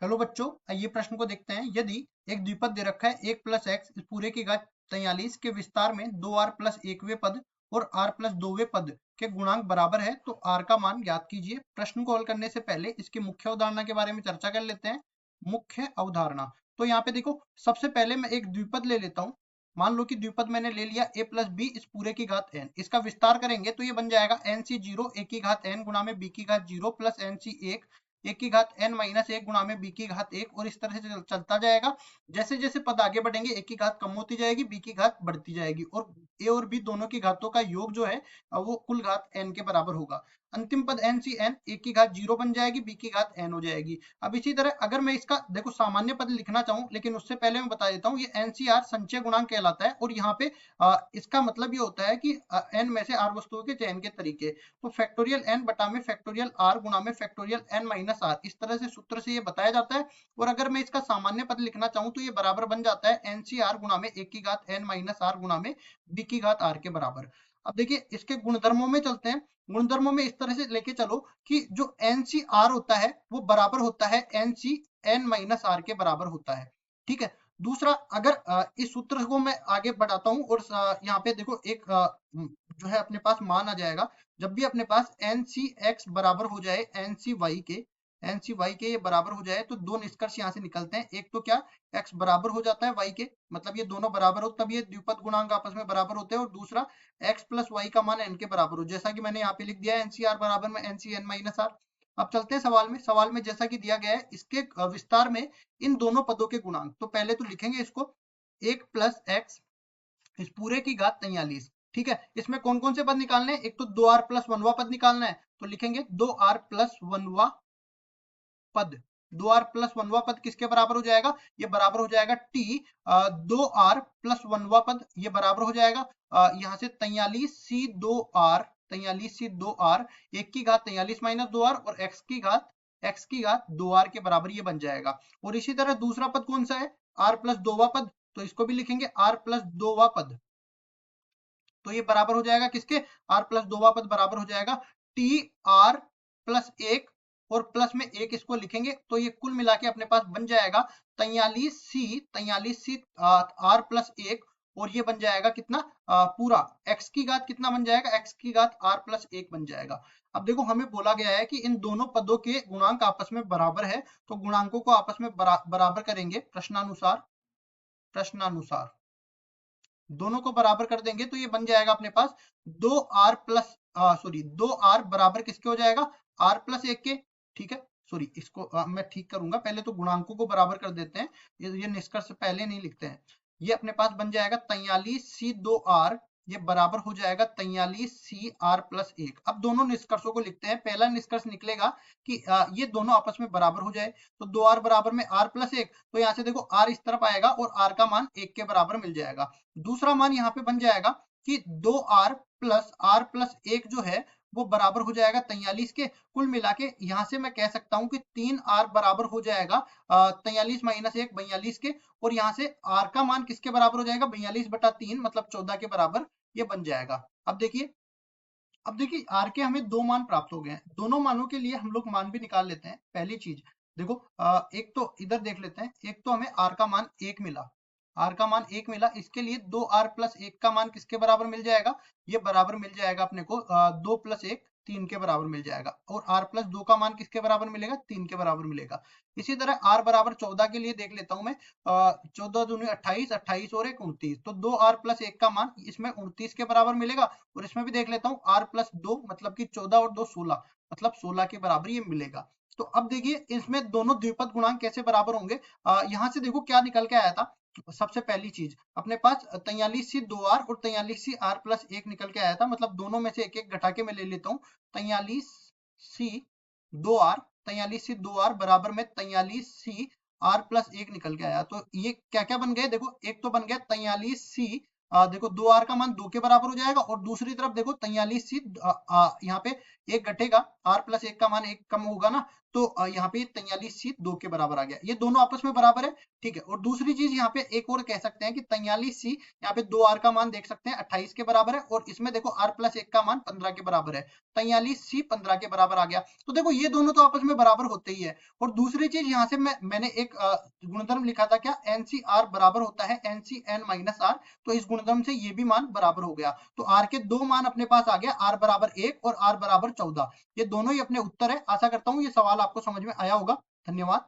Hello बच्चों, आइए प्रश्न को देखते हैं। यदि एक द्विपद दे रखा है 1 प्लस एक्स इस पूरे की घात 43 के विस्तार में 2r प्लस 1वें पद और r प्लस 2वें पद के गुणांक बराबर है तो r का मान ज्ञात कीजिए। प्रश्न को हल करने से पहले इसकी मुख्य अवधारणा के बारे में चर्चा कर लेते हैं। मुख्य अवधारणा तो यहाँ पे देखो, सबसे पहले मैं एक द्विपद ले लेता हूँ। मान लो कि द्विपद मैंने ले लिया a प्लस बी इस पूरे की घात n। इसका विस्तार करेंगे तो ये बन जाएगा एन सी जीरो ए की घात n गुणा में बी की घात जीरो प्लस एन सी एक की घात n माइनस एक गुणा में बी की घात एक, और इस तरह से चलता जाएगा। जैसे जैसे पद आगे बढ़ेंगे एक की घात कम होती जाएगी, बी की घात बढ़ती जाएगी, और ए और बी दोनों की घातों का योग जो है वो कुल घात n के बराबर होगा। अंतिम पद n सी n एक की घात जीरो बन जाएगी, बी की घात n हो जाएगी। अब इसी तरह अगर मैं इसका देखो सामान्य पद लिखना चाहूं, लेकिन उससे पहले मैं बता देता हूँ ये NCR संचय गुणांक कहलाता है, और यहाँ पे इसका मतलब ये होता है कि n में से r वस्तुओं के चयन के तरीके। तो फैक्टोरियल n बटा में फैक्टोरियल r गुणा में फैक्टोरियल n माइनस r, इस तरह से सूत्र से ये बताया जाता है। और अगर मैं इसका सामान्य पद लिखना चाहूं तो ये बराबर बन जाता है NCR गुणा में एक की घात n माइनस r गुणा में b की घात r के बराबर। अब देखिए इसके गुणधर्मों में चलते हैं। गुणधर्मों में इस तरह से लेके चलो कि जो NCR होता है वो बराबर होता है NCN माइनस r के बराबर होता है। ठीक है। दूसरा, अगर इस सूत्र को मैं आगे बढ़ाता हूं और यहाँ पे देखो एक जो है अपने पास मान आ जाएगा। जब भी अपने पास NCX बराबर हो जाए NCY के ये बराबर हो जाए तो दो निष्कर्ष यहाँ से निकलते हैं। एक तो क्या, x बराबर हो जाता है y के, मतलब ये दोनों बराबर हो तब ये द्विपद गुणांक आपस में बराबर होते हैं। और दूसरा, x प्लस y का मान n के बराबर हो, जैसा कि मैंने यहाँ पे लिख दिया है NCR बराबर में NCN माइनस r। अब चलते हैं सवाल में। सवाल में जैसा कि दिया गया है इसके विस्तार में इन दोनों पदों के गुणांक, तो पहले तो लिखेंगे इसको 1 प्लस एक्स इस पूरे की घात 43। ठीक है। इसमें कौन कौन से पद निकालने हैं, एक तो 2r प्लस वनवा पद निकालना है, तो लिखेंगे 2r प्लस वनवा पद। 2r प्लस वनवा पद किसके बराबर हो जाएगा, ये बराबर हो जाएगा t 2r प्लस वनवा पद, ये बराबर हो जाएगा यहाँ से 43c2r एक की घात 43 माइनस 2r और x की घात 2r के बराबर ये बन जाएगा। और इसी तरह दूसरा पद कौन सा है, r प्लस दोवा पद, तो इसको भी लिखेंगे r प्लस दोवा पद। तो ये बराबर हो जाएगा किसके, r प्लस दोवा पद बराबर हो जाएगा टी आर प्लस एक, और प्लस में एक इसको लिखेंगे तो ये कुल मिला के अपने पास बन जाएगा 43c आर प्लस एक, और ये बन जाएगा कितना पूरा x की घात कितना बन जाएगा, x की घात r प्लस एक बन जाएगा। अब देखो हमें बोला गया है कि इन दोनों पदों के गुणांक आपस में बराबर है, तो गुणांकों को आपस में बराबर करेंगे प्रश्नानुसार दोनों को बराबर कर देंगे तो ये बन जाएगा अपने पास 2r प्लस दो आर बराबर किसके हो जाएगा, r प्लस एक के। ठीक है, सॉरी इसको मैं ठीक करूंगा, पहले तो गुणांकों को बराबर कर देते हैं, ये निष्कर्ष पहले नहीं लिखते हैं। ये अपने पास बन जाएगा 43c2r, ये बराबर हो जाएगा 43cr प्लस एक। अब दोनों निष्कर्षों को लिखते हैं। पहला निष्कर्ष निकलेगा कि ये दोनों आपस में बराबर हो जाए, तो 2r बराबर में r प्लस एक, तो यहाँ से देखो r इस तरफ आएगा और r का मान एक के बराबर मिल जाएगा। दूसरा मान यहाँ पे बन जाएगा कि 2r प्लस एक जो है वो बराबर हो जाएगा 43 के। कुल मिला के यहाँ से मैं कह सकता हूँ कि 3r बराबर हो जाएगा 43 माइनस एक 42 के, और यहाँ से r का मान किसके बराबर हो जाएगा, 42 बटा 3 मतलब 14 के बराबर ये बन जाएगा। अब देखिए r के हमें दो मान प्राप्त हो गए हैं। दोनों मानों के लिए हम लोग मान भी निकाल लेते हैं। पहली चीज देखो, एक तो इधर देख लेते हैं, एक तो हमें r का मान एक मिला, इसके लिए 2r प्लस एक का मान किसके बराबर मिल जाएगा, ये बराबर मिल जाएगा अपने को 2 प्लस एक 3 के बराबर मिल जाएगा। और r प्लस दो का मान किसके बराबर मिलेगा, 3 के बराबर मिलेगा। इसी तरह r बराबर 14 के लिए देख लेता हूं मैं, 14 दूनी 28, 28 और एक 29, तो 2r प्लस एक का मान इसमें 29 के बराबर मिलेगा। और इसमें भी देख लेता हूँ r प्लस दो मतलब कि 14 और 2 16, मतलब 16 के बराबर ये मिलेगा। तो अब देखिए इसमें दोनों द्विपद गुणांक कैसे बराबर होंगे, यहाँ से देखो क्या निकल के आया था। सबसे पहली चीज अपने पास 43c2r और 43cr प्लस एक निकल के आया था, मतलब दोनों में से एक एक घटा के मैं ले लेता हूँ। 43c2r बराबर में 43cr प्लस एक निकल के आया। तो ये क्या क्या बन गए, देखो एक तो बन गया 43c, देखो 2r का मान 2 के बराबर हो जाएगा, और दूसरी तरफ देखो 43c यहाँ पे एक घटेगा, r प्लस एक का मान एक कम होगा ना, तो यहाँ पे 43C 2 के बराबर आ गया, ये दोनों आपस में बराबर है, ठीक है। और दूसरी चीज यहाँ पे एक और कह सकते हैं कि 43C, यहाँ पे 2R का मान देख सकते हैं 28 के बराबर है, और इसमें देखो R प्लस 1 का मान 15 के बराबर है, 43C 15 के बराबर आ गया। तो देखो ये दोनों तो आपस में बराबर होते ही है। और दूसरी चीज यहाँ से मैंने एक गुणधर्म लिखा था, क्या NCR बराबर होता है NCN माइनस R, तो इस गुणधर्म से ये भी मान बराबर हो गया। तो R के दो मान अपने पास आ गया, R बराबर 1 और R बराबर 14। ये दोनों ही अपने उत्तर है। आशा करता हूँ ये सवाल आपको समझ में आया होगा। धन्यवाद।